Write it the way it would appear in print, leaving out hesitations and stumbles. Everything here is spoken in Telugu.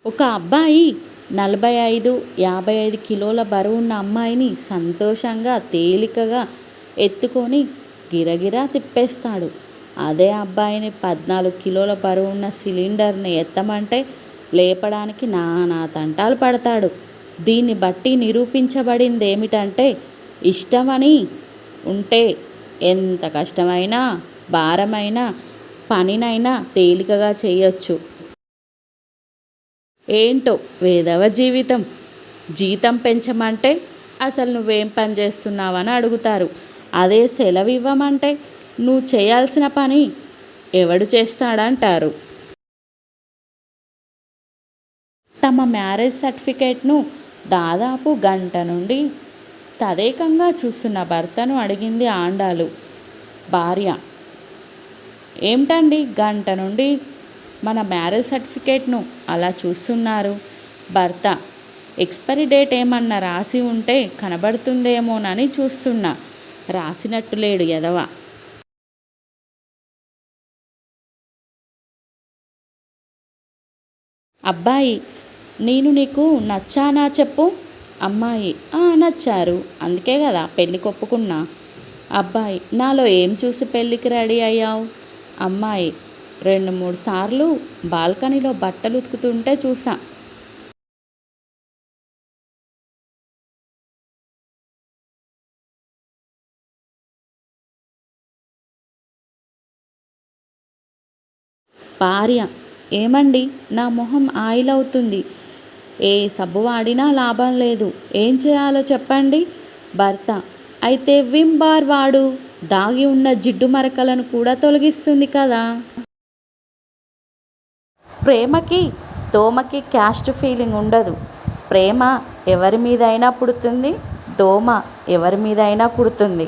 ఒక అబ్బాయి 45, 55 కిలోల బరువున్న అమ్మాయిని సంతోషంగా, తేలికగా ఎత్తుకొని గిరగిరా తిప్పేస్తాడు. అదే అబ్బాయిని 14 కిలోల బరువున్న సిలిండర్ని ఎత్తమంటే లేపడానికి నానా తంటాలు పడతాడు. దీన్ని బట్టి నిరూపించబడిందేమిటంటే ఇష్టమని ఉంటే ఎంత కష్టమైనా, భారమైన పనినైనా తేలికగా చేయొచ్చు. ఏంటో వేధవ జీవితం. జీతం పెంచమంటే అసలు నువ్వేం పని చేస్తున్నావని అడుగుతారు. అదే సెలవు ఇవ్వమంటే నువ్వు చేయాల్సిన పని ఎవడు చేస్తాడంటారు. తమ మ్యారేజ్ సర్టిఫికేట్ను దాదాపు గంట నుండి తదేకంగా చూస్తున్న భర్తను అడిగింది ఆండాలు భార్య. ఏమిటండి గంట నుండి మన మ్యారేజ్ సర్టిఫికేట్ను అలా చూస్తున్నారు? భర్త: ఎక్స్పైరీ డేట్ ఏమన్నా రాసి ఉంటే కనబడుతుందేమోనని చూస్తున్నా. రాసినట్టు లేడు ఎదవ. అబ్బాయి: నేను నీకు నచ్చానా చెప్పు. అమ్మాయి: నచ్చారు, అందుకే కదా పెళ్ళికి ఒప్పుకున్నా. అబ్బాయి: నాలో ఏం చూసి పెళ్ళికి రెడీ అయ్యావు? అమ్మాయి: 2-3 సార్లు బాల్కనీలో బట్టలు ఉతుకుతుంటే చూసా. భార్య: ఏమండి, నా మొహం ఆయిల్ అవుతుంది, ఏ సబ్బు వాడినా లాభం లేదు, ఏం చేయాలో చెప్పండి. భర్త: అయితే విమ్ బార్ వాడు, దాగి ఉన్న జిడ్డు మరకలను కూడా తొలగిస్తుంది కదా. ప్రేమకి దోమకి క్యాస్ట్ ఫీలింగ్ ఉండదు. ప్రేమ ఎవరి మీదైనా పుడుతుంది, దోమ ఎవరి మీదైనా కుడుతుంది.